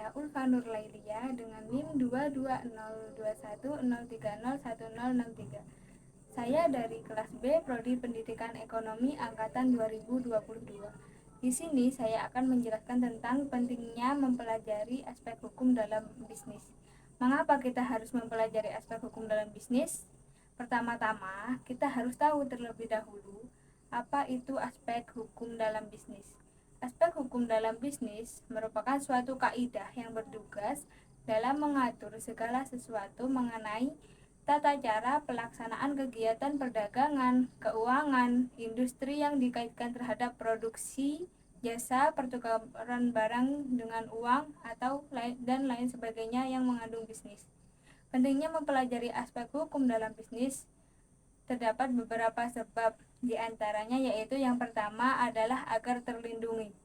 saya Ulfa Nurlailia dengan NIM 2202103010063. Saya dari kelas B Prodi Pendidikan Ekonomi angkatan 2022. Di sini saya akan menjelaskan tentang pentingnya mempelajari aspek hukum dalam bisnis. Mengapa kita harus mempelajari aspek hukum dalam bisnis? Pertama-tama, kita harus tahu terlebih dahulu apa itu aspek hukum dalam bisnis. Aspek hukum dalam bisnis merupakan suatu kaidah yang bertugas dalam mengatur segala sesuatu mengenai tata cara pelaksanaan kegiatan perdagangan, keuangan, industri yang dikaitkan terhadap produksi, jasa, pertukaran barang dengan uang atau dan lain sebagainya yang mengandung bisnis. Pentingnya mempelajari aspek hukum dalam bisnis terdapat beberapa sebab, di antaranya yaitu yang pertama adalah agar terlindungi.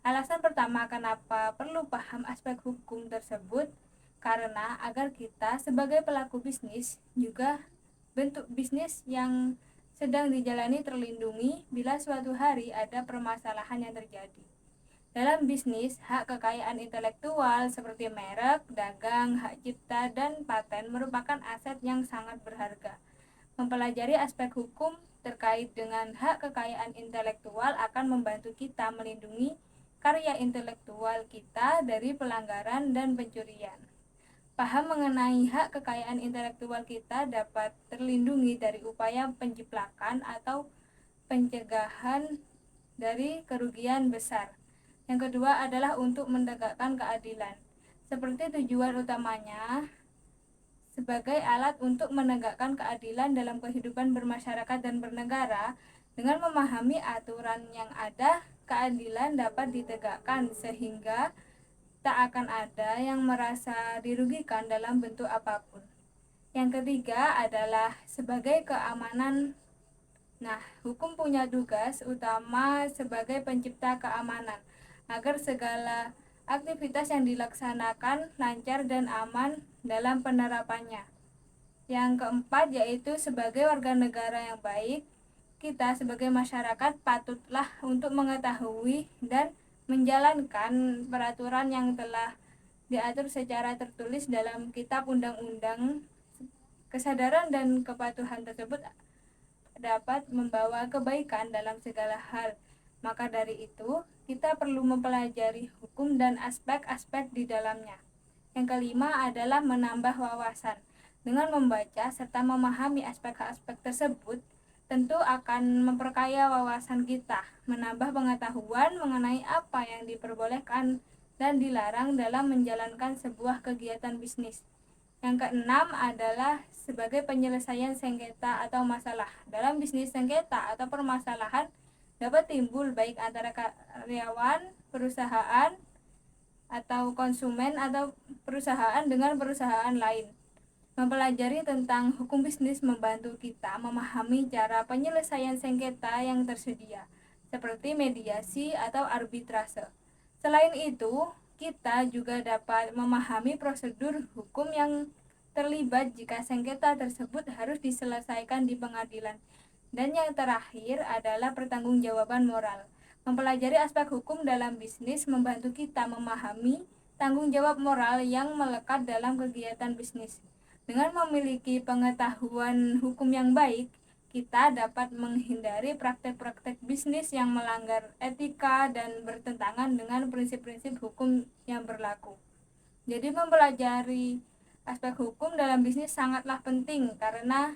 Alasan pertama kenapa perlu paham aspek hukum tersebut karena agar kita sebagai pelaku bisnis juga bentuk bisnis yang sedang dijalani terlindungi bila suatu hari ada permasalahan yang terjadi. Dalam bisnis, hak kekayaan intelektual seperti merek, dagang, hak cipta, dan paten merupakan aset yang sangat berharga. Mempelajari aspek hukum terkait dengan hak kekayaan intelektual akan membantu kita melindungi karya intelektual kita dari pelanggaran dan pencurian. Paham mengenai hak kekayaan intelektual kita dapat terlindungi dari upaya penjiplakan atau pencegahan dari kerugian besar. Yang kedua adalah untuk menegakkan keadilan. Seperti tujuan utamanya sebagai alat untuk menegakkan keadilan dalam kehidupan bermasyarakat dan bernegara, dengan memahami aturan yang ada, keadilan dapat ditegakkan sehingga tak akan ada yang merasa dirugikan dalam bentuk apapun. Yang ketiga adalah sebagai keamanan. Nah, hukum punya tugas utama sebagai pencipta keamanan, agar segala aktivitas yang dilaksanakan lancar dan aman dalam penerapannya. Yang keempat yaitu sebagai warga negara yang baik, kita sebagai masyarakat patutlah untuk mengetahui dan menjalankan peraturan yang telah diatur secara tertulis dalam kitab undang-undang. Kesadaran dan kepatuhan tersebut dapat membawa kebaikan dalam segala hal. Maka dari itu, kita perlu mempelajari hukum dan aspek-aspek di dalamnya. Yang kelima adalah menambah wawasan. Dengan membaca serta memahami aspek-aspek tersebut, tentu akan memperkaya wawasan kita, menambah pengetahuan mengenai apa yang diperbolehkan dan dilarang dalam menjalankan sebuah kegiatan bisnis. Yang keenam adalah sebagai penyelesaian sengketa atau masalah. Dalam bisnis, sengketa atau permasalahan dapat timbul baik antara karyawan, perusahaan, atau konsumen atau perusahaan dengan perusahaan lain. Mempelajari tentang hukum bisnis membantu kita memahami cara penyelesaian sengketa yang tersedia, seperti mediasi atau arbitrase. Selain itu, kita juga dapat memahami prosedur hukum yang terlibat jika sengketa tersebut harus diselesaikan di pengadilan. Dan yang terakhir adalah pertanggungjawaban moral. Mempelajari aspek hukum dalam bisnis membantu kita memahami tanggung jawab moral yang melekat dalam kegiatan bisnis. Dengan memiliki pengetahuan hukum yang baik, kita dapat menghindari praktek-praktek bisnis yang melanggar etika dan bertentangan dengan prinsip-prinsip hukum yang berlaku. Jadi mempelajari aspek hukum dalam bisnis sangatlah penting karena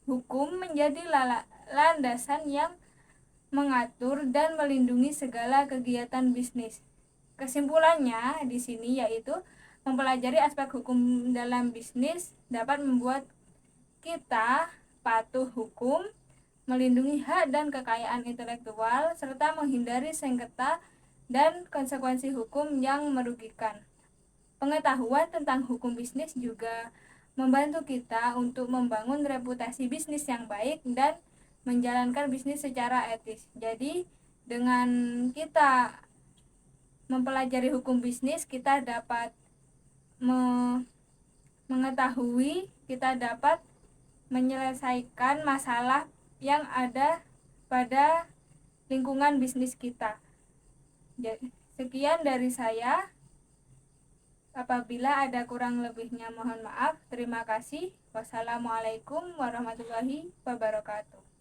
hukum menjadi landasan yang mengatur dan melindungi segala kegiatan bisnis. Kesimpulannya di sini yaitu mempelajari aspek hukum dalam bisnis dapat membuat kita patuh hukum, melindungi hak dan kekayaan intelektual, serta menghindari sengketa dan konsekuensi hukum yang merugikan. Pengetahuan tentang hukum bisnis juga membantu kita untuk membangun reputasi bisnis yang baik dan menjalankan bisnis secara etis. Jadi, dengan kita mempelajari hukum bisnis, kita dapat mengetahui, kita dapat menyelesaikan masalah yang ada pada lingkungan bisnis kita. Sekian dari saya. Apabila ada kurang lebihnya mohon maaf. Terima kasih. Wassalamualaikum warahmatullahi wabarakatuh.